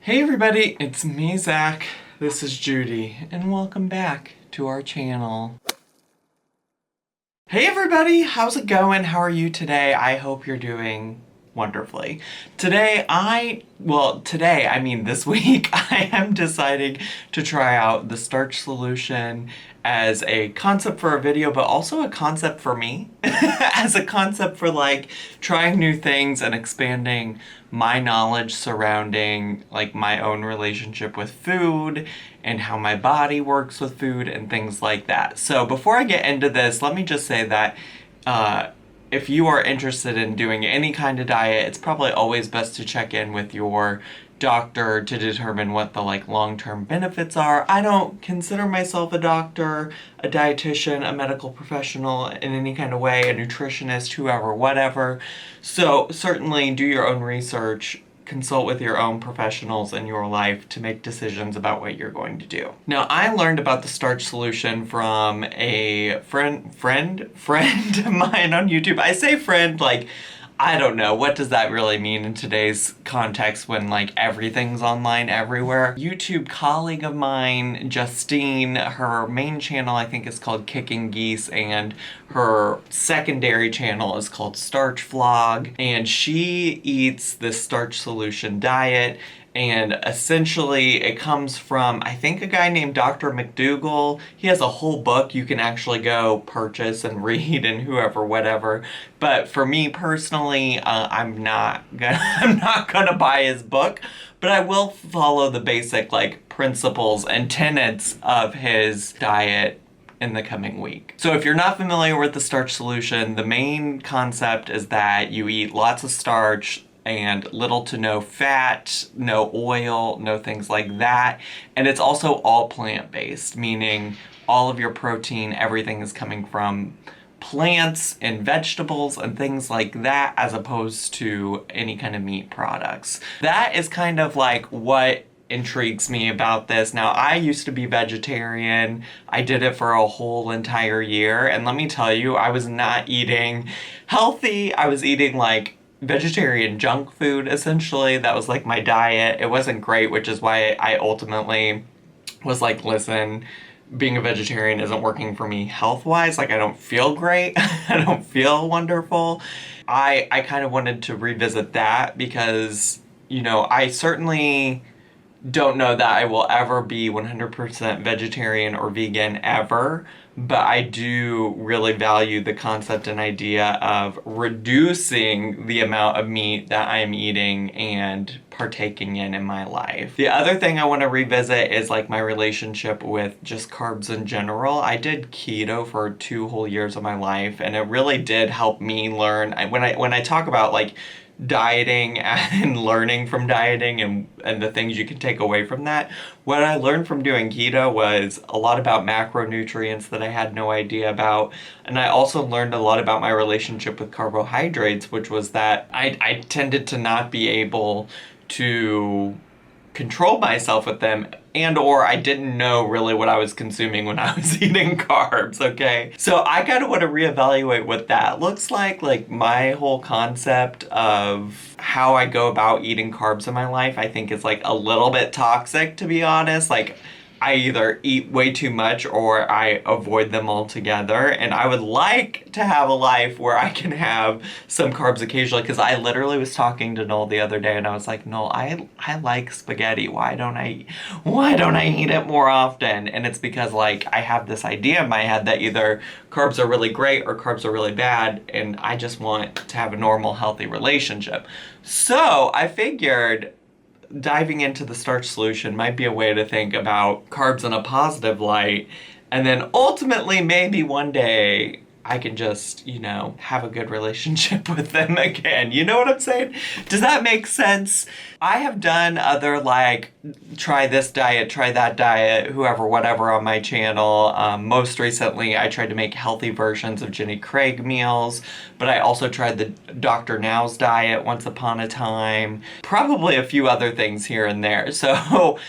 Hey everybody, it's me, Zach. This is Judy, and welcome back to our channel. Hey everybody, how's it going? How are you today? I hope you're doing wonderfully. Today, I mean this week, I am deciding to try out the Starch Solution as a concept for a video, but also a concept for me. As a concept for like trying new things and expanding my knowledge surrounding like my own relationship with food and how my body works with food and things like that. So before I get into this, let me just say that if you are interested in doing any kind of diet, it's probably always best to check in with your doctor to determine what the like long-term benefits are. I don't consider myself a doctor, a dietitian, a medical professional in any kind of way, a nutritionist, whoever, whatever. So certainly do your own research, consult with your own professionals in your life to make decisions about what you're going to do. Now, I learned about the Starch Solution from a friend of mine on YouTube. I say friend, like, I don't know, what does that really mean in today's context when like everything's online everywhere? YouTube colleague of mine, Justine, her main channel I think is called Kicking Geese, and her secondary channel is called Starch Vlog, and she eats this Starch Solution diet. And essentially it comes from, I think, a guy named Dr. McDougall. He has a whole book you can actually go purchase and read and whoever, whatever. But for me personally, I'm not gonna buy his book, but I will follow the basic like principles and tenets of his diet in the coming week. So if you're not familiar with the Starch Solution, the main concept is that you eat lots of starch and little to no fat, no oil, no things like that. And it's also all plant-based, meaning all of your protein, everything is coming from plants and vegetables and things like that, as opposed to any kind of meat products. That is kind of like what intrigues me about this. Now, I used to be vegetarian. I did it for a whole entire year, and let me tell you, I was not eating healthy. I was eating like vegetarian junk food, essentially. That was like my diet. It wasn't great, which is why I ultimately was like, listen, being a vegetarian isn't working for me health-wise. Like, I don't feel great. I don't feel wonderful. I kind of wanted to revisit that because, you know, I certainly don't know that I will ever be 100% vegetarian or vegan ever, but I do really value the concept and idea of reducing the amount of meat that I'm eating and partaking in my life. The other thing I want to revisit is like my relationship with just carbs in general. I did keto for 2 whole years of my life, and it really did help me learn. When I talk about like dieting and learning from dieting and the things you can take away from that, what I learned from doing keto was a lot about macronutrients that I had no idea about. And I also learned a lot about my relationship with carbohydrates, which was that I tended to not be able to control myself with them, and or I didn't know really what I was consuming when I was eating carbs, okay? So I kind of want to reevaluate what that looks like my whole concept of how I go about eating carbs in my life, I think is like a little bit toxic, to be honest. Like, I either eat way too much or I avoid them altogether. And I would like to have a life where I can have some carbs occasionally, because I literally was talking to Noel the other day and I was like, Noel, I like spaghetti. Why don't I eat it more often? And it's because like I have this idea in my head that either carbs are really great or carbs are really bad, and I just want to have a normal, healthy relationship. So I figured diving into the Starch Solution might be a way to think about carbs in a positive light, and then ultimately maybe one day I can just, you know, have a good relationship with them again. You know what I'm saying? Does that make sense? I have done other like try this diet, try that diet, whoever, whatever on my channel. Most recently, I tried to make healthy versions of Jenny Craig meals, but I also tried the Dr. Now's diet once upon a time. Probably a few other things here and there. So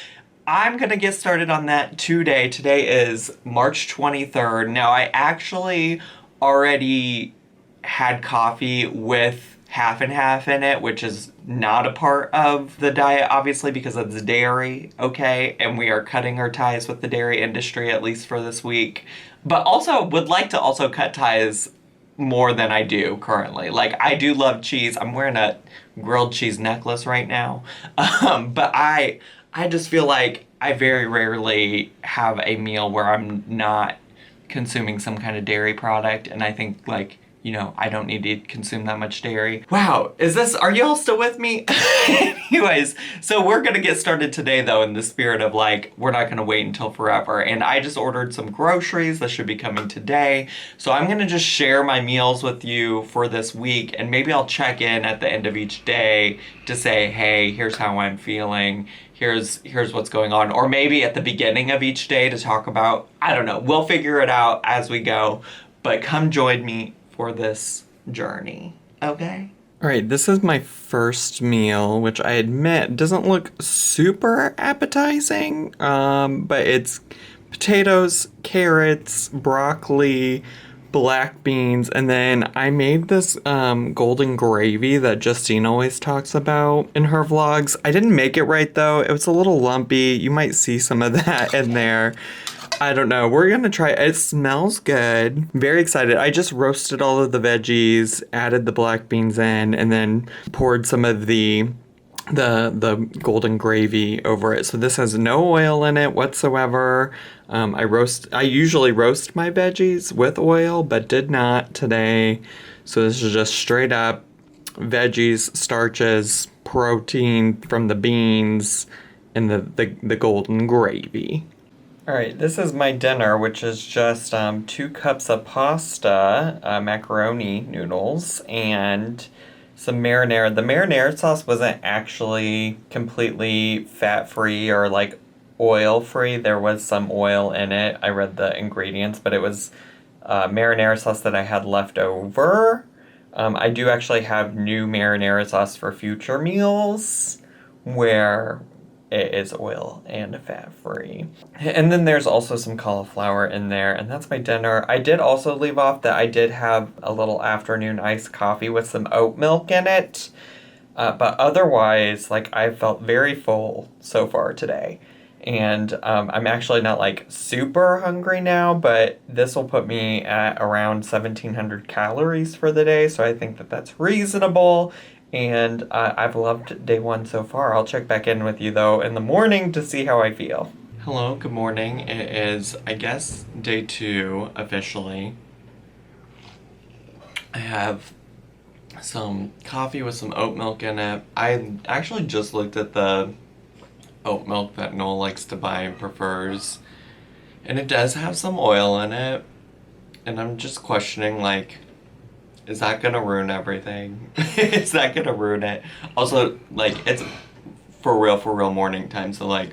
I'm gonna get started on that today. Today is March 23rd. Now, I actually already had coffee with half and half in it, which is not a part of the diet, obviously, because it's dairy, okay? And we are cutting our ties with the dairy industry, at least for this week. But also would like to also cut ties more than I do currently. Like, I do love cheese. I'm wearing a grilled cheese necklace right now. But I just feel like I very rarely have a meal where I'm not consuming some kind of dairy product, and I think, like, you know, I don't need to consume that much dairy. Wow, are y'all still with me? Anyways, so we're gonna get started today though, in the spirit of like, we're not gonna wait until forever. And I just ordered some groceries that should be coming today. So I'm gonna just share my meals with you for this week, and maybe I'll check in at the end of each day to say, hey, here's how I'm feeling. Here's what's going on. Or maybe at the beginning of each day to talk about, I don't know, we'll figure it out as we go. But come join me for this journey, okay? All right, this is my first meal, which I admit doesn't look super appetizing, but it's potatoes, carrots, broccoli, black beans, and then I made this golden gravy that Justine always talks about in her vlogs. I didn't make it right though. It was a little lumpy. You might see some of that in there. I don't know. We're gonna try it. It smells good. Very excited. I just roasted all of the veggies, added the black beans in, and then poured some of the golden gravy over it. So this has no oil in it whatsoever. I usually roast my veggies with oil, but did not today. So this is just straight up veggies, starches, protein from the beans, and the golden gravy. All right, this is my dinner, which is just 2 cups of pasta, macaroni noodles, and some marinara. The marinara sauce wasn't actually completely fat-free or like oil-free. There was some oil in it. I read the ingredients, but it was marinara sauce that I had left over. I do actually have new marinara sauce for future meals where it is oil and fat-free. And then there's also some cauliflower in there, and that's my dinner. I did also leave off that I did have a little afternoon iced coffee with some oat milk in it. But otherwise, like, I felt very full so far today. And I'm actually not, like, super hungry now, but this will put me at around 1,700 calories for the day, so I think that that's reasonable. And I've loved day 1 so far. I'll check back in with you, though, in the morning to see how I feel. Hello, good morning. It is, I guess, day 2, officially. I have some coffee with some oat milk in it. I actually just looked at the oat milk that Noel likes to buy and prefers, and it does have some oil in it. And I'm just questioning, like, is that gonna ruin everything? Is that gonna ruin it? Also, like, it's for real morning time, so, like,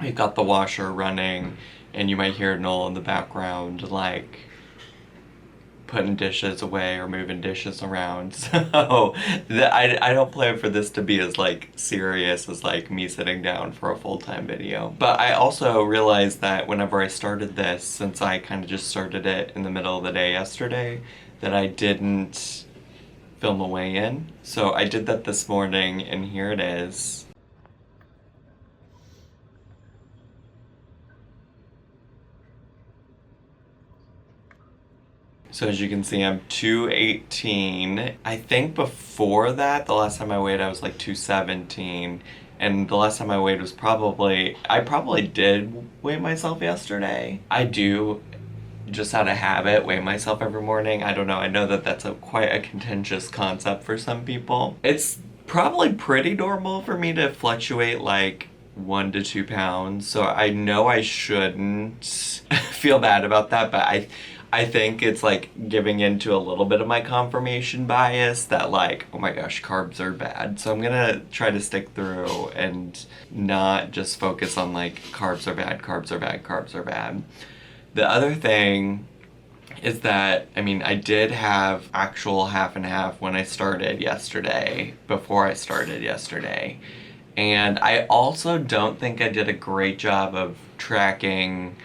we've got the washer running, and you might hear Noel in the background, like, putting dishes away or moving dishes around. So, I don't plan for this to be as, like, serious as, like, me sitting down for a full-time video. But I also realized that whenever I started this, since I kind of just started it in the middle of the day yesterday, that I didn't film a weigh-in. So I did that this morning, and here it is. So as you can see, I'm 218. I think before that, the last time I weighed, I was like 217. And the last time I weighed was I probably did weigh myself yesterday. I do, just out of habit, weigh myself every morning. I don't know. I know that that's quite a contentious concept for some people. It's probably pretty normal for me to fluctuate like 1 to 2 pounds. So I know I shouldn't feel bad about that, but I think it's like giving into a little bit of my confirmation bias that, like, oh my gosh, carbs are bad. So I'm gonna try to stick through and not just focus on like carbs are bad, carbs are bad, carbs are bad. The other thing is that, I mean, I did have actual half and half when I started yesterday, before I started yesterday. And I also don't think I did a great job of tracking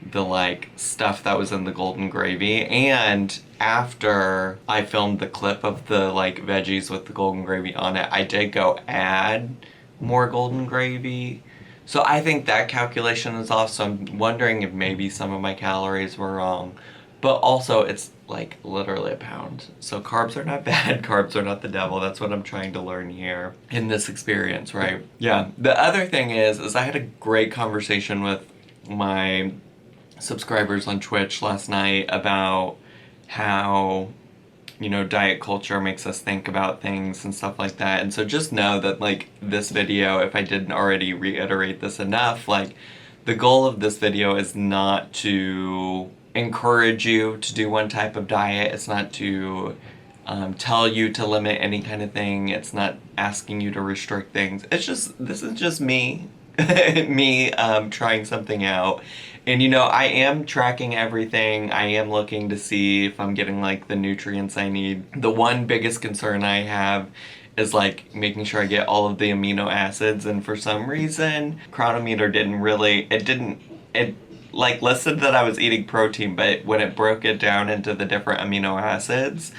the like stuff that was in the golden gravy. And after I filmed the clip of the like veggies with the golden gravy on it, I did go add more golden gravy. So I think that calculation is off. So I'm wondering if maybe some of my calories were wrong. But also, it's like literally a pound. So carbs are not bad. Carbs are not the devil. That's what I'm trying to learn here in this experience, right? Yeah. The other thing is I had a great conversation with my subscribers on Twitch last night about how, you know, diet culture makes us think about things and stuff like that. And so just know that, like, this video, if I didn't already reiterate this enough, like, the goal of this video is not to encourage you to do one type of diet. It's not to tell you to limit any kind of thing. It's not asking you to restrict things. It's just, this is just me, me trying something out. And you know, I am tracking everything. I am looking to see if I'm getting like the nutrients I need. The one biggest concern I have is like making sure I get all of the amino acids, and for some reason Chronometer it like listed that I was eating protein, but when it broke it down into the different amino acids,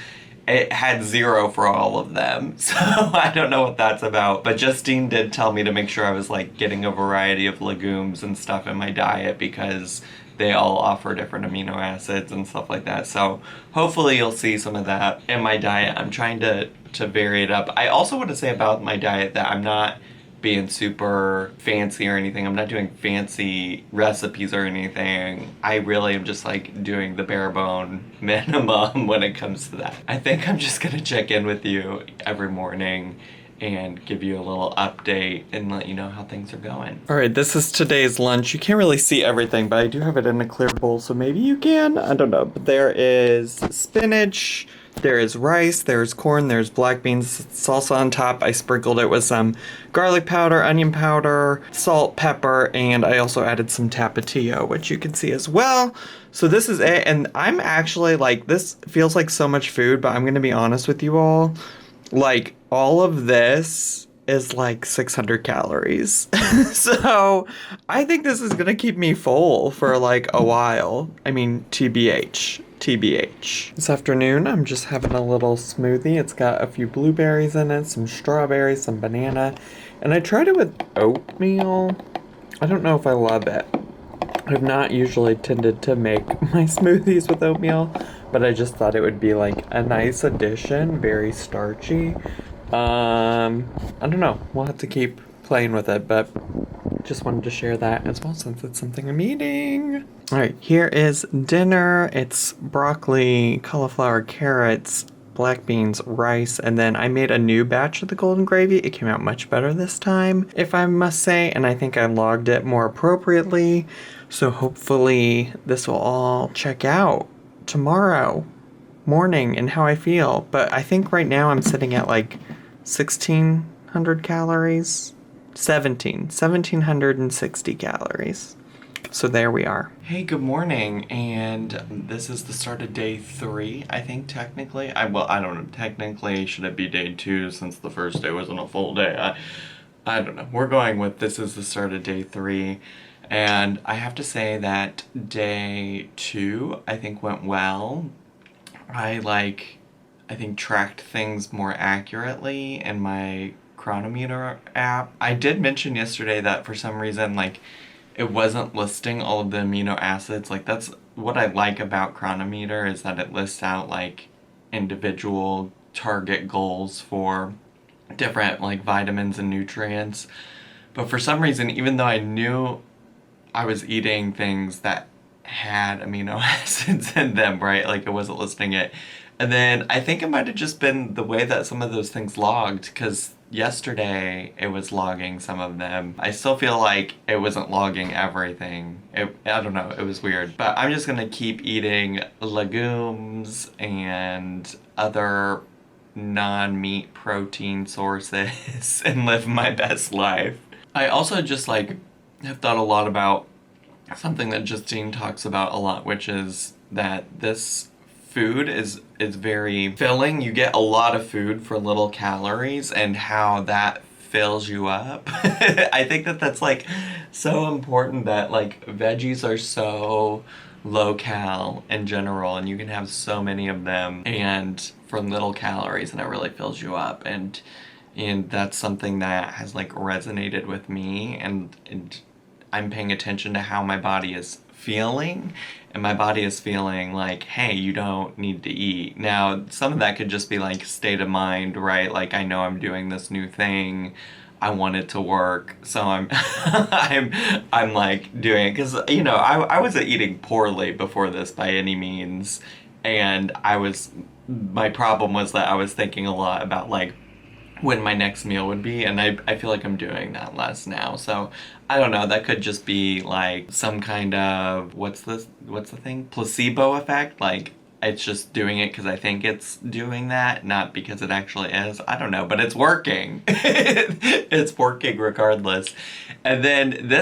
it had 0 for all of them. So I don't know what that's about. But Justine did tell me to make sure I was like getting a variety of legumes and stuff in my diet, because they all offer different amino acids and stuff like that. So hopefully you'll see some of that in my diet. I'm trying to vary it up. I also want to say about my diet that I'm not being super fancy or anything. I'm not doing fancy recipes or anything. I really am just like doing the bare bone minimum when it comes to that. I think I'm just gonna check in with you every morning and give you a little update and let you know how things are going. All right, this is today's lunch. You can't really see everything, but I do have it in a clear bowl, so maybe you can. I don't know. But there is spinach, there is rice, there's corn, there's black beans, salsa on top. I sprinkled it with some garlic powder, onion powder, salt, pepper, and I also added some tapatio, which you can see as well. So this is it, and I'm actually like, this feels like so much food, but I'm gonna be honest with you all. Like, all of this is like 600 calories. So I think this is gonna keep me full for like a while. I mean, TBH. This afternoon, I'm just having a little smoothie. It's got a few blueberries in it, some strawberries, some banana, and I tried it with oatmeal. I don't know if I love it. I've not usually tended to make my smoothies with oatmeal, but I just thought it would be like a nice addition, very starchy. I don't know. We'll have to keep playing with it, but just wanted to share that as well since it's something I'm eating. All right, here is dinner. It's broccoli, cauliflower, carrots, black beans, rice, and then I made a new batch of the golden gravy. It came out much better this time, if I must say, and I think I logged it more appropriately. So hopefully this will all check out tomorrow morning and how I feel. But I think right now I'm sitting at like 1,600 calories. 1,760 calories. So there we are. Hey, good morning, and this is the start of day 3, I think, technically. I don't know, technically, should it be day 2 since the first day wasn't a full day? I don't know. We're going with this is the start of day 3, and I have to say that day 2, I think, went well. I think tracked things more accurately in my Chronometer app. I did mention yesterday that for some reason, like, it wasn't listing all of the amino acids. Like, that's what I like about Chronometer, is that it lists out like individual target goals for different like vitamins and nutrients. But for some reason, even though I knew I was eating things that had amino acids in them, right? Like, it wasn't listing it. And then I think it might have just been the way that some of those things logged, because yesterday it was logging some of them. I still feel like it wasn't logging everything. I don't know, it was weird. But I'm just gonna keep eating legumes and other non-meat protein sources and live my best life. I also just like have thought a lot about something that Justine talks about a lot, which is that this food is very filling. You get a lot of food for little calories, and how that fills you up. I think that that's like so important that like veggies are so low cal in general, and you can have so many of them and for little calories, and it really fills you up. And that's something that has like resonated with me, and I'm paying attention to how my body is feeling, and my body is feeling like, hey, you don't need to eat. Now, some of that could just be like state of mind, right? Like, I know I'm doing this new thing, I want it to work, so I'm I'm like doing it because I wasn't eating poorly before this by any means, and my problem was that I was thinking a lot about like when my next meal would be, and I feel like I'm doing that less now. So I don't know, that could just be like some kind of what's the thing? Placebo effect. Like it's just doing it because I think it's doing that, not because it actually is. I don't know, but it's working. It's working regardless. And then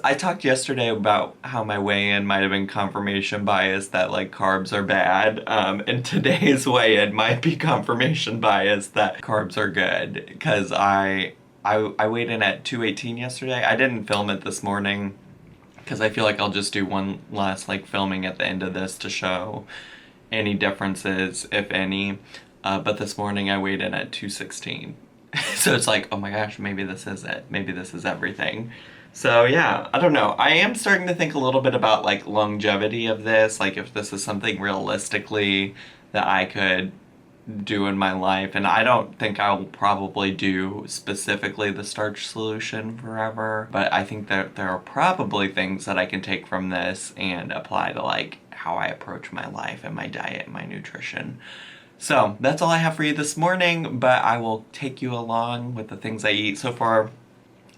I talked yesterday about how my weigh-in might have been confirmation bias that like carbs are bad. And today's weigh-in might be confirmation bias that carbs are good. Because I weighed in at 218 yesterday. I didn't film it this morning because I feel like I'll just do one last like filming at the end of this to show any differences, if any. But this morning I weighed in at 216. So it's like, oh my gosh, maybe this is it. Maybe this is everything. So yeah, I don't know. I am starting to think a little bit about like longevity of this, like if this is something realistically that I could do in my life. And I don't think I will probably do specifically the starch solution forever, but I think that there are probably things that I can take from this and apply to like how I approach my life and my diet and my nutrition. So that's all I have for you this morning, but I will take you along with the things I eat. So far,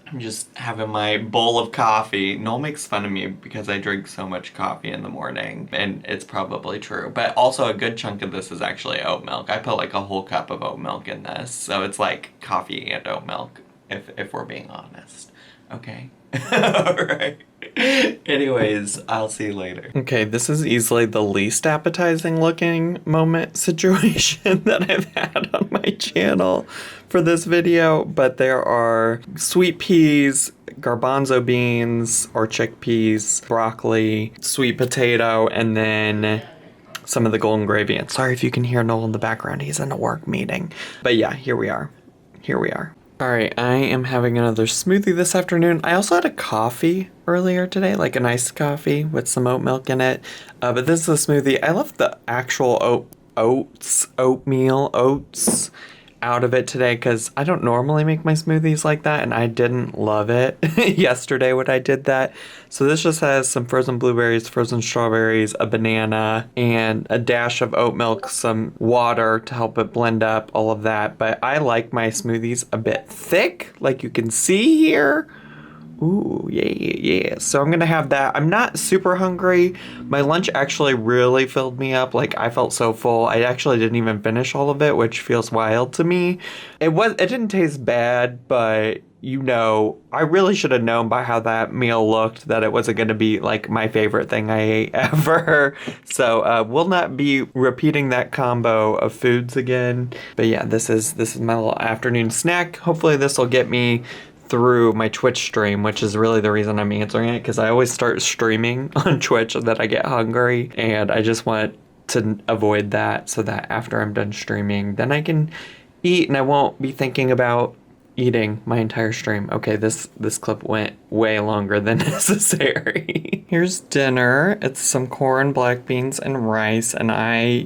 I'm just having my bowl of coffee. Noel makes fun of me because I drink so much coffee in the morning, and it's probably true. But also a good chunk of this is actually oat milk. I put like a whole cup of oat milk in this, so it's like coffee and oat milk, if we're being honest. Okay. Alright. Anyways, I'll see you later. Okay, this is easily the least appetizing looking moment situation that I've had on my channel for this video, but there are sweet peas, garbanzo beans or chickpeas, broccoli, sweet potato, and then some of the golden gravy. And sorry if you can hear Noel in the background, he's in a work meeting. But yeah, here we are. Alright, I am having another smoothie this afternoon. I also had a coffee earlier today, like an iced coffee with some oat milk in it. But this is a smoothie. I left the actual oatmeal oats out of it today because I don't normally make my smoothies like that, and I didn't love it yesterday when I did that. So this just has some frozen blueberries, frozen strawberries, a banana, and a dash of oat milk, some water to help it blend up, all of that. But I like my smoothies a bit thick, like you can see here. Ooh, yeah. So I'm gonna have that. I'm not super hungry. My lunch actually really filled me up. Like, I felt so full. I actually didn't even finish all of it, which feels wild to me. It didn't taste bad, but I really should have known by how that meal looked that it wasn't gonna be like my favorite thing I ate ever. So we'll not be repeating that combo of foods again. But yeah, this is my little afternoon snack. Hopefully this will get me through my Twitch stream, which is really the reason I'm answering it, because I always start streaming on Twitch and then I get hungry, and I just want to avoid that so that after I'm done streaming, then I can eat and I won't be thinking about eating my entire stream. Okay, this clip went way longer than necessary. Here's dinner. It's some corn, black beans, and rice, and I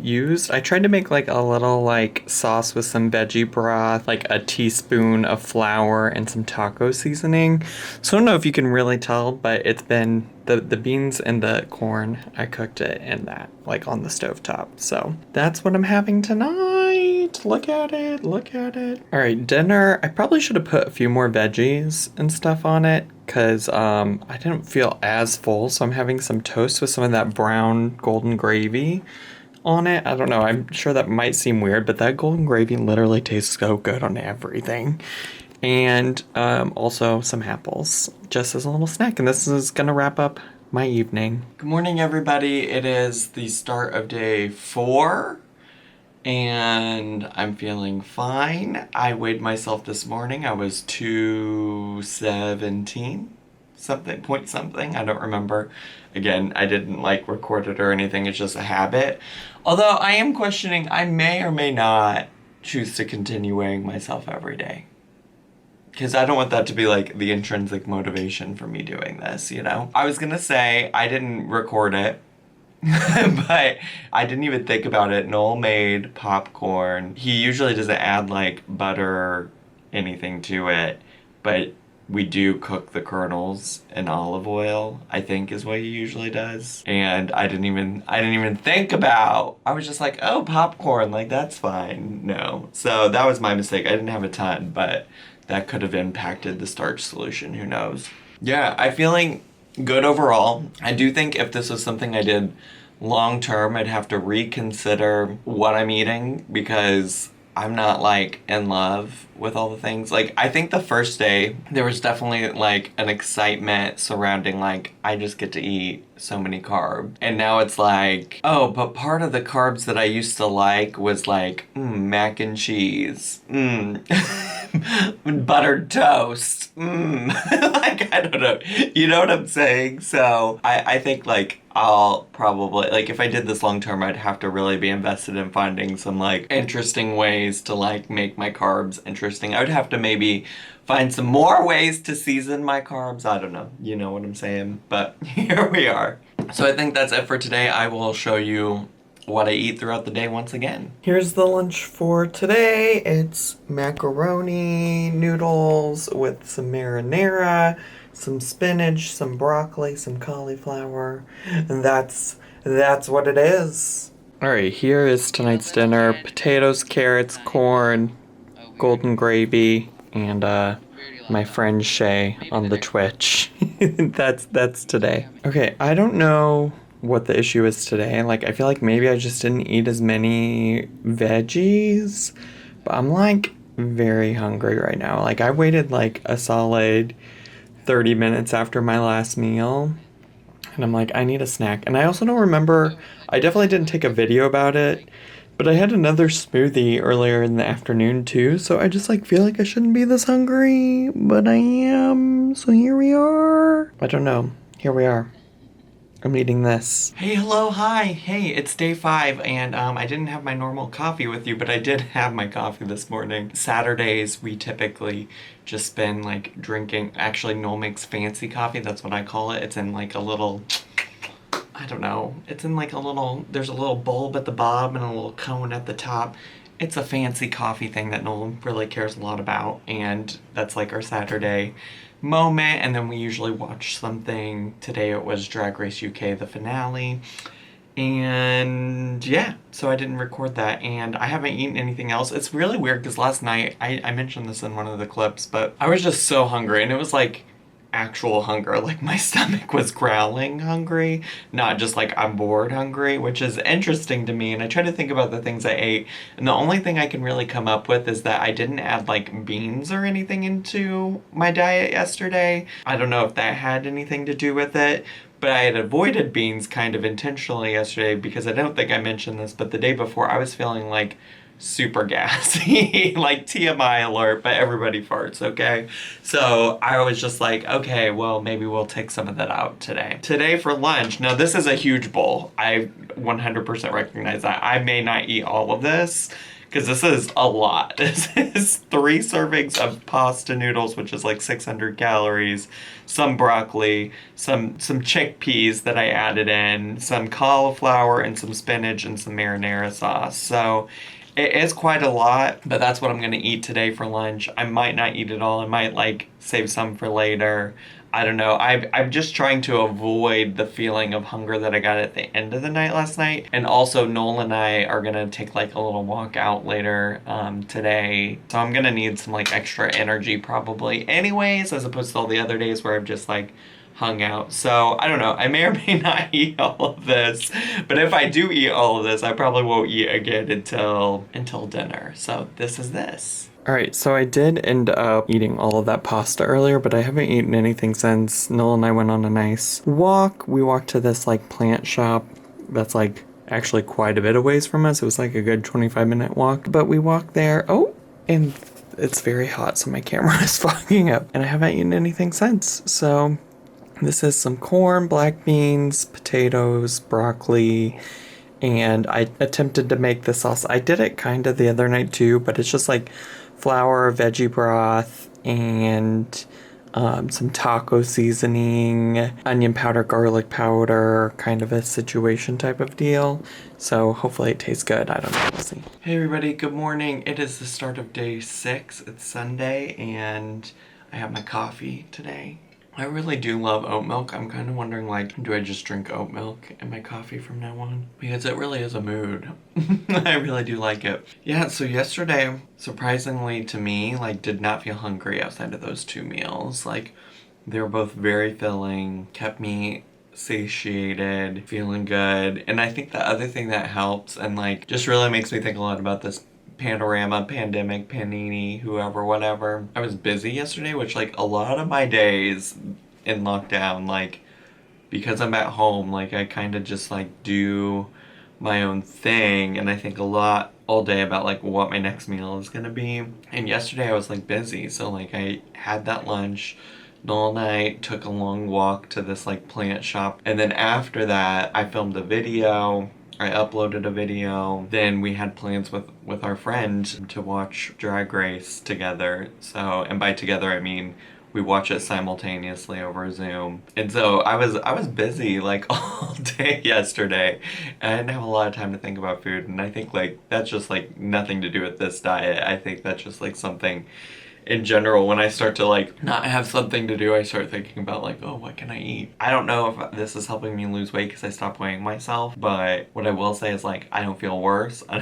tried to make like a little like sauce with some veggie broth, like a teaspoon of flour and some taco seasoning. So I don't know if you can really tell, but it's been the beans and the corn, I cooked it in that, like on the stovetop. So that's what I'm having tonight. Look at it. All right, dinner. I probably should have put a few more veggies and stuff on it because I didn't feel as full. So I'm having some toast with some of that brown golden gravy on it. I don't know. I'm sure that might seem weird, but that golden gravy literally tastes so good on everything. And also some apples, just as a little snack. And this is gonna wrap up my evening. Good morning, everybody. It is the start of day 4, and I'm feeling fine. I weighed myself this morning. I was 217. something, point something. I don't remember. Again, I didn't like record it or anything. It's just a habit. Although I am questioning, I may or may not choose to continue weighing myself every day. Because I don't want that to be like the intrinsic motivation for me doing this, you know? I was gonna say I didn't record it, but I didn't even think about it. Noel made popcorn. He usually doesn't add like butter or anything to it, but we do cook the kernels in olive oil, I think is what he usually does. And I didn't even think about, I was just like, oh, popcorn, like that's fine. No. So that was my mistake. I didn't have a ton, but that could have impacted the starch solution, who knows. Yeah, I'm feeling good overall. I do think if this was something I did long term, I'd have to reconsider what I'm eating because I'm not like in love with all the things. Like, I think the first day there was definitely like an excitement surrounding like I just get to eat so many carbs. And now it's like, oh, but part of the carbs that I used to like was like mac and cheese, buttered toast, like I don't know. You know what I'm saying? So I think like I'll probably, like if I did this long term, I'd have to really be invested in finding some like interesting ways to like make my carbs interesting. I would have to maybe find some more ways to season my carbs. I don't know. You know what I'm saying? But here we are. So I think that's it for today. I will show you what I eat throughout the day once again. Here's the lunch for today. It's macaroni noodles with some marinara, some spinach, some broccoli, some cauliflower, and that's what it is. Alright, here is tonight's dinner. Potatoes, carrots, corn, golden gravy, and my friend Shay on the Twitch. That's today. Okay, I don't know what the issue is today. Like, I feel like maybe I just didn't eat as many veggies, but I'm like very hungry right now. Like, I waited like a solid 30 minutes after my last meal, and I'm like, I need a snack. And I also don't remember, I definitely didn't take a video about it, but I had another smoothie earlier in the afternoon too, so I just like feel like I shouldn't be this hungry, but I am. So here we are. I don't know. Here we are. I'm eating this. Hey, hello, hi. Hey, it's day 5, and I didn't have my normal coffee with you, but I did have my coffee this morning. Saturdays, we typically just been like drinking, actually Noel makes fancy coffee, that's what I call it. It's in like a little, I don't know, it's in like a little, there's a little bulb at the bottom and a little cone at the top. It's a fancy coffee thing that Noel really cares a lot about, and that's like our Saturday moment. And then we usually watch something. Today it was Drag Race UK, the finale. And yeah, so I didn't record that, and I haven't eaten anything else. It's really weird because last night, I mentioned this in one of the clips, but I was just so hungry, and it was like actual hunger. Like my stomach was growling hungry, not just like I'm bored hungry, which is interesting to me. And I try to think about the things I ate, and the only thing I can really come up with is that I didn't add like beans or anything into my diet yesterday. I don't know if that had anything to do with it, but I had avoided beans kind of intentionally yesterday because I don't think I mentioned this, but the day before I was feeling like super gassy, like TMI alert, but everybody farts, okay? So I was just like, okay, well, maybe we'll take some of that out today. Today for lunch, now this is a huge bowl. I 100% recognize that. I may not eat all of this because this is a lot. This is 3 servings of pasta noodles, which is like 600 calories, some broccoli, some chickpeas that I added in, some cauliflower and some spinach and some marinara sauce. So it is quite a lot, but that's what I'm gonna eat today for lunch. I might not eat it all. I might like save some for later. I don't know. I'm just trying to avoid the feeling of hunger that I got at the end of the night last night. And also Noel and I are gonna take like a little walk out later today. So I'm gonna need some like extra energy probably anyways, as opposed to all the other days where I've just like hung out. So I don't know, I may or may not eat all of this, but if I do eat all of this, I probably won't eat again until dinner. So this is this. Alright, so I did end up eating all of that pasta earlier, but I haven't eaten anything since. Noel and I went on a nice walk. We walked to this like plant shop that's like actually quite a bit of ways from us. It was like a good 25-minute walk, but we walked there. Oh, and it's very hot, so my camera is fogging up, and I haven't eaten anything since. So This is some corn, black beans, potatoes, broccoli, and I attempted to make the sauce. I did it kind of the other night too, but it's just like flour, veggie broth, and some taco seasoning, onion powder, garlic powder, kind of a situation type of deal. So hopefully it tastes good. I don't know. We'll see. Hey everybody, good morning. It is the start of day 6. It's Sunday, and I have my coffee today. I really do love oat milk. I'm kind of wondering, like, do I just drink oat milk in my coffee from now on? Because it really is a mood. I really do like it. Yeah, so yesterday, surprisingly to me, like, did not feel hungry outside of those 2 meals. Like, they were both very filling, kept me satiated, feeling good. And I think the other thing that helps and, like, just really makes me think a lot about this panorama, pandemic, panini, whoever, whatever. I was busy yesterday, which, like, a lot of my days in lockdown, like, because I'm at home, like, I kind of just, like, do my own thing, and I think a lot all day about, like, what my next meal is gonna be. And yesterday I was, like, busy, so, like, I had that lunch all night, took a long walk to this, like, plant shop, and then after that I filmed a video. I uploaded a video. Then we had plans with our friend to watch Drag Race together. So, and by together I mean we watch it simultaneously over Zoom. And so I was busy like all day yesterday, and I didn't have a lot of time to think about food. And I think like that's just like nothing to do with this diet. I think that's just like something in general. When I start to like not have something to do, I start thinking about like, oh, what can I eat? I don't know if this is helping me lose weight because I stopped weighing myself, but what I will say is like I don't feel worse. I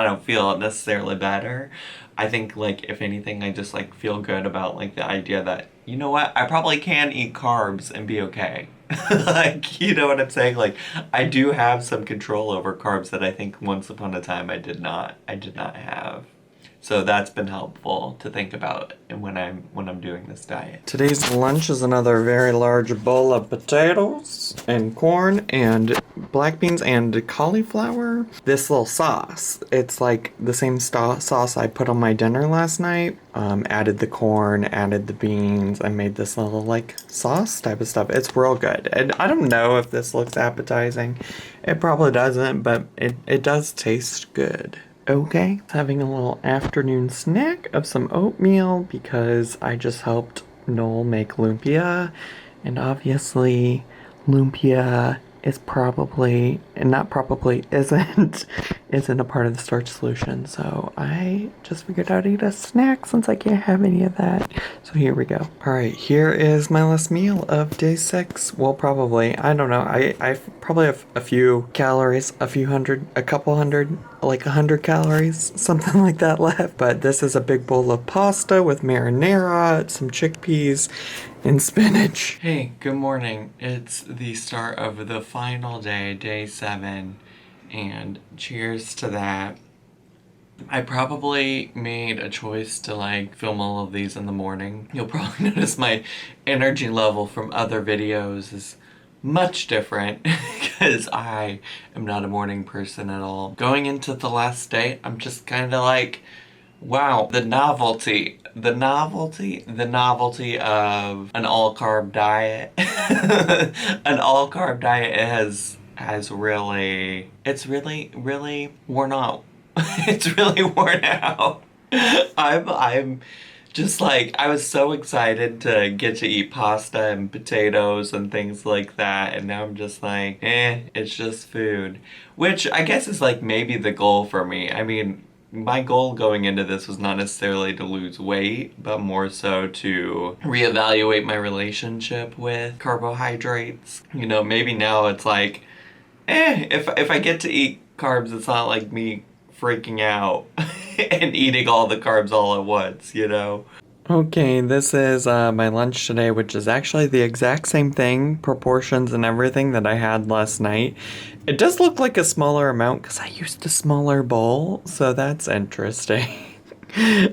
don't feel necessarily better. I think like if anything, I just like feel good about like the idea that, you know what, I probably can eat carbs and be okay. Like, you know what I'm saying? Like, I do have some control over carbs that I think once upon a time I did not have. So that's been helpful to think about when I'm doing this diet. Today's lunch is another very large bowl of potatoes and corn and black beans and cauliflower. This little sauce, it's like the same sauce I put on my dinner last night. Added the corn, added the beans. I made this little like sauce type of stuff. It's real good. And I don't know if this looks appetizing. It probably doesn't, but it does taste good. Okay, having a little afternoon snack of some oatmeal because I just helped Noel make lumpia, and obviously lumpia is probably, and not probably, isn't a part of the starch solution, so I just figured I'd eat a snack since I can't have any of that. So here we go. Alright, here is my last meal of day 6. Well, probably, I don't know, I probably have a few calories, a couple hundred, like 100 calories, something like that left. But this is a big bowl of pasta with marinara, some chickpeas, and spinach. Hey, good morning. It's the start of the final day, day 7, and cheers to that. I probably made a choice to like film all of these in the morning. You'll probably notice my energy level from other videos is much different because I am not a morning person at all. Going into the last day, I'm just kind of like, wow, the novelty of an all-carb diet. An all-carb diet has really, it's really worn out. It's really worn out. I'm just like, I was so excited to get to eat pasta and potatoes and things like that, and now I'm just like, it's just food. Which I guess is like maybe the goal for me. I mean, my goal going into this was not necessarily to lose weight, but more so to reevaluate my relationship with carbohydrates. You know, maybe now it's like, if I get to eat carbs, it's not like me freaking out and eating all the carbs all at once, you know? Okay, this is my lunch today, which is actually the exact same thing, proportions and everything that I had last night. It does look like a smaller amount because I used a smaller bowl, so that's interesting.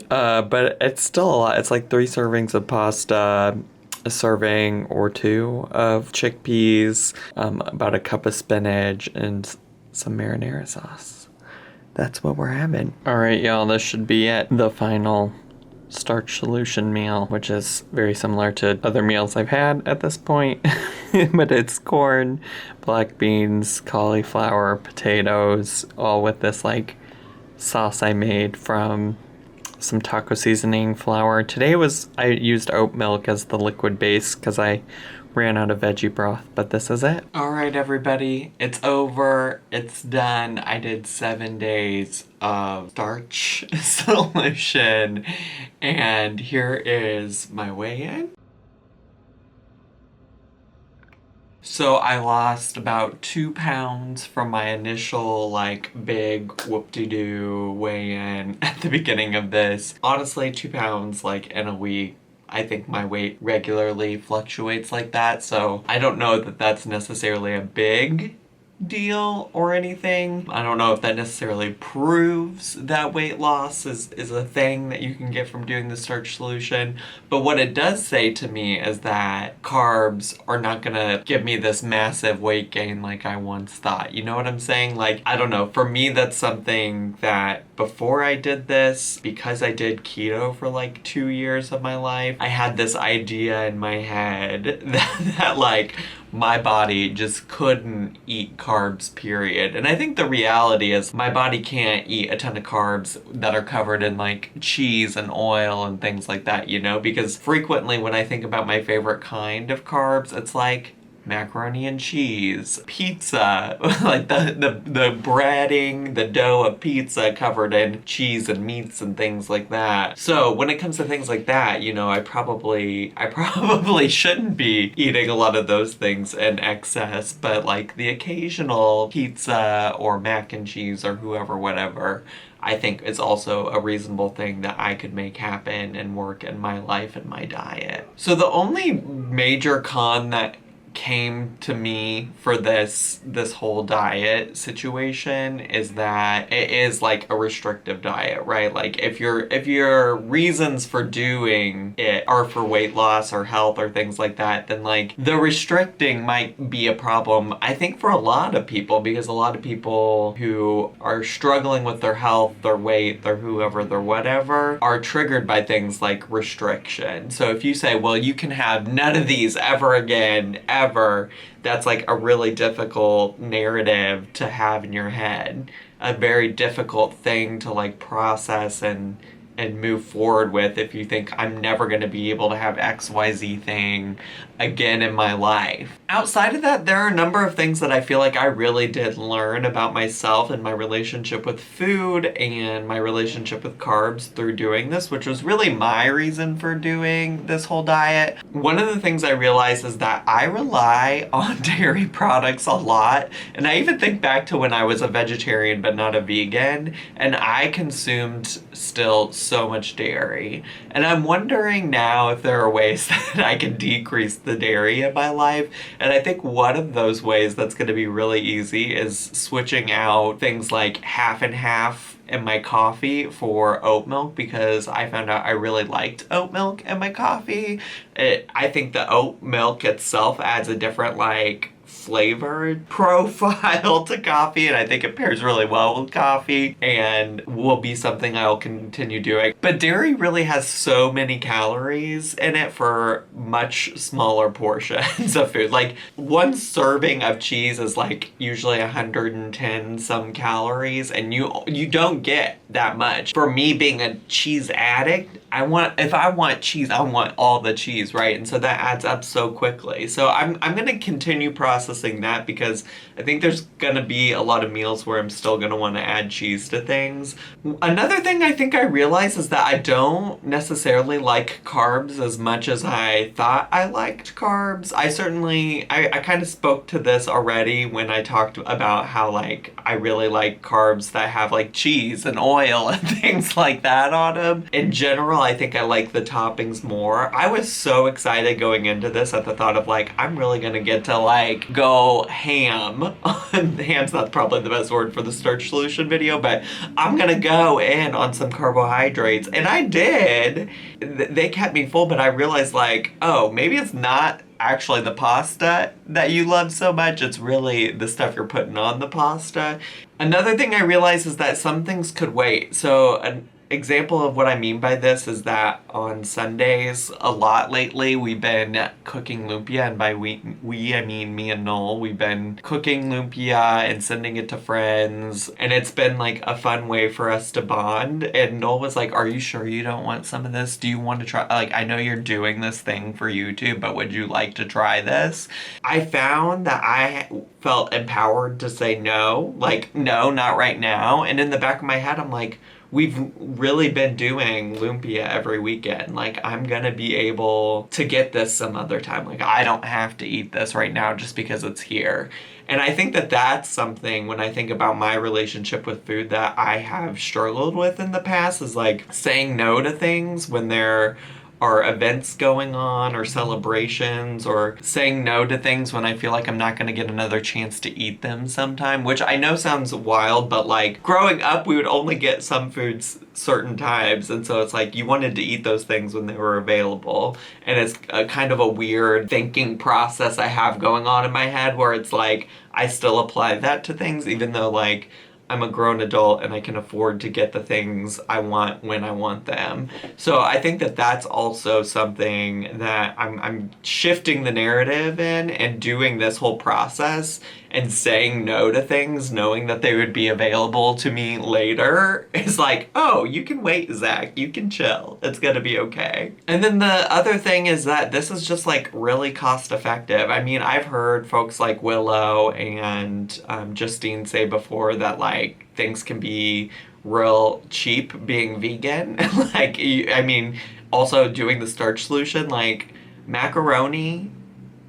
But it's still a lot. It's like 3 servings of pasta, a serving or 2 of chickpeas, about a cup of spinach, and some marinara sauce. That's what we're having. Alright, y'all, this should be it. The final Starch Solution meal, which is very similar to other meals I've had at this point. But it's corn, black beans, cauliflower, potatoes, all with this like sauce I made from some taco seasoning flour. Today I used oat milk as the liquid base because I ran out of veggie broth, but this is it. All right, everybody, it's over. It's done. I did 7 days of Starch Solution, and here is my weigh-in. So I lost about 2 pounds from my initial like big whoop-de-doo weigh-in at the beginning of this. Honestly, 2 pounds like in a week. I think my weight regularly fluctuates like that, so I don't know that that's necessarily a big deal or anything. I don't know if that necessarily proves that weight loss is a thing that you can get from doing the Starch Solution, but what it does say to me is that carbs are not gonna give me this massive weight gain like I once thought. You know what I'm saying? Like, I don't know, for me that's something that before I did this, because I did keto for like 2 years of my life, I had this idea in my head that like my body just couldn't eat carbs, period. And I think the reality is my body can't eat a ton of carbs that are covered in like cheese and oil and things like that, you know? Because frequently when I think about my favorite kind of carbs, it's like macaroni and cheese, pizza, like the breading, the dough of pizza covered in cheese and meats and things like that. So when it comes to things like that, you know, I probably shouldn't be eating a lot of those things in excess, but like the occasional pizza or mac and cheese or whoever, whatever, I think is also a reasonable thing that I could make happen and work in my life and my diet. So the only major con that came to me for this whole diet situation is that it is like a restrictive diet, right? Like if your reasons for doing it are for weight loss or health or things like that, then like the restricting might be a problem, I think, for a lot of people, because a lot of people who are struggling with their health, their weight, their whoever, their whatever, are triggered by things like restriction. So if you say, well, you can have none of these ever again, ever, that's like a really difficult narrative to have in your head, a very difficult thing to like process and move forward with if you think I'm never going to be able to have XYZ thing again in my life. Outside of that, there are a number of things that I feel like I really did learn about myself and my relationship with food and my relationship with carbs through doing this, which was really my reason for doing this whole diet. One of the things I realized is that I rely on dairy products a lot, and I even think back to when I was a vegetarian but not a vegan, and I consumed still so much dairy. And I'm wondering now if there are ways that I can decrease the dairy in my life. And I think one of those ways that's going to be really easy is switching out things like half and half in my coffee for oat milk, because I found out I really liked oat milk in my coffee. I think the oat milk itself adds a different like flavored profile to coffee, and I think it pairs really well with coffee and will be something I'll continue doing. But dairy really has so many calories in it for much smaller portions of food. Like one serving of cheese is like usually 110 some calories, and you don't get that much. For me being a cheese addict, if I want cheese, I want all the cheese, right? And so that adds up so quickly. So I'm gonna continue processing that, because I think there's gonna be a lot of meals where I'm still gonna want to add cheese to things. Another thing I think I realized is that I don't necessarily like carbs as much as I thought I liked carbs. I kind of spoke to this already when I talked about how like I really like carbs that have like cheese and oil and things like that on them. In general, I think I like the toppings more. I was so excited going into this at the thought of like, I'm really gonna get to like go ham. Ham's not probably the best word for the Starch Solution video, but I'm gonna go in on some carbohydrates. And I did. They kept me full, but I realized like, oh, maybe it's not actually the pasta that you love so much, it's really the stuff you're putting on the pasta. Another thing I realized is that some things could wait. So example of what I mean by this is that on Sundays, a lot lately, we've been cooking lumpia, and by we, I mean me and Noel. We've been cooking lumpia and sending it to friends, and it's been like a fun way for us to bond. And Noel was like, are you sure you don't want some of this? Do you want to try? Like, I know you're doing this thing for YouTube, but would you like to try this? I found that I felt empowered to say no, like, no, not right now. And in the back of my head, I'm like, we've really been doing lumpia every weekend. Like, I'm gonna be able to get this some other time. Like, I don't have to eat this right now just because it's here. And I think that that's something, when I think about my relationship with food, that I have struggled with in the past, is like saying no to things when they're are events going on or celebrations, or saying no to things when I feel like I'm not going to get another chance to eat them sometime, which I know sounds wild, but like growing up, we would only get some foods certain times, and so it's like you wanted to eat those things when they were available. And it's a kind of a weird thinking process I have going on in my head, where it's like I still apply that to things even though like I'm a grown adult and I can afford to get the things I want when I want them. So I think that that's also something that I'm shifting the narrative in, and doing this whole process and saying no to things knowing that they would be available to me later is like, oh, you can wait, Zach. You can chill. It's gonna be okay. And then the other thing is that this is just like really cost effective. I mean, I've heard folks like Willow and Justine say before that like things can be real cheap being vegan. Like, I mean, also doing the starch solution, like macaroni,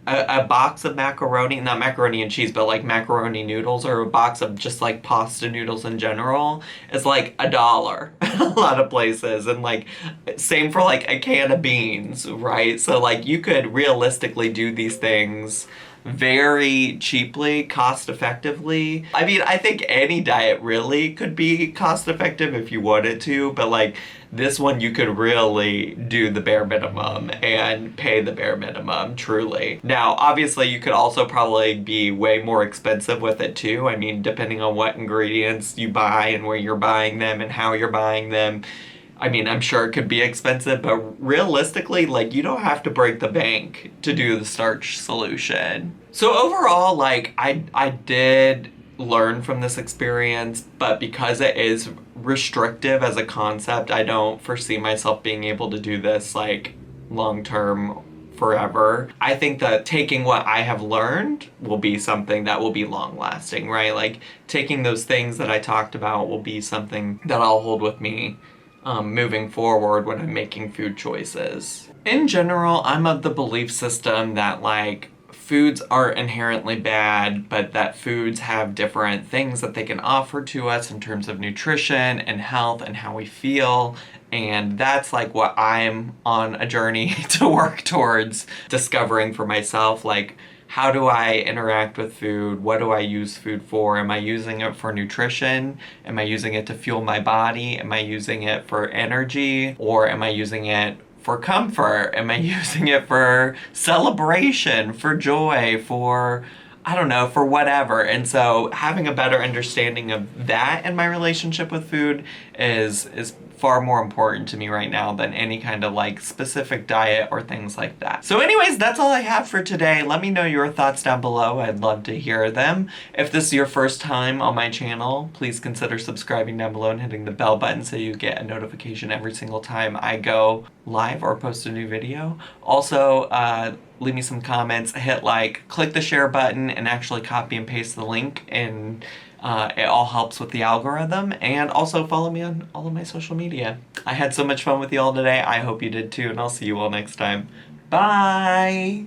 a box of macaroni, not macaroni and cheese, but like macaroni noodles, or a box of just like pasta noodles in general, is like $1 a lot of places. And like same for like a can of beans, right? So like you could realistically do these things very cheaply, cost effectively. I mean, I think any diet really could be cost effective if you wanted to, but like this one you could really do the bare minimum and pay the bare minimum, truly. Now, obviously you could also probably be way more expensive with it too. I mean, depending on what ingredients you buy and where you're buying them and how you're buying them. I mean, I'm sure it could be expensive, but realistically, like, you don't have to break the bank to do the starch solution. So overall, like, I did learn from this experience, but because it is restrictive as a concept, I don't foresee myself being able to do this, like, long-term forever. I think that taking what I have learned will be something that will be long-lasting, right? Like, taking those things that I talked about will be something that I'll hold with me moving forward when I'm making food choices. In general, I'm of the belief system that like foods are inherently bad, but that foods have different things that they can offer to us in terms of nutrition and health and how we feel. And that's like what I'm on a journey to work towards discovering for myself. Like, how do I interact with food? What do I use food for? Am I using it for nutrition? Am I using it to fuel my body? Am I using it for energy? Or am I using it for comfort? Am I using it for celebration, for joy, for, I don't know, for whatever? And so having a better understanding of that in my relationship with food is far more important to me right now than any kind of like specific diet or things like that. So anyways, that's all I have for today. Let me know your thoughts down below. I'd love to hear them. If this is your first time on my channel, please consider subscribing down below and hitting the bell button so you get a notification every single time I go live or post a new video. Also, leave me some comments, hit like, click the share button, and actually copy and paste the link, and it all helps with the algorithm. And also follow me on all of my social media. I had so much fun with you all today. I hope you did too, and I'll see you all next time. Bye!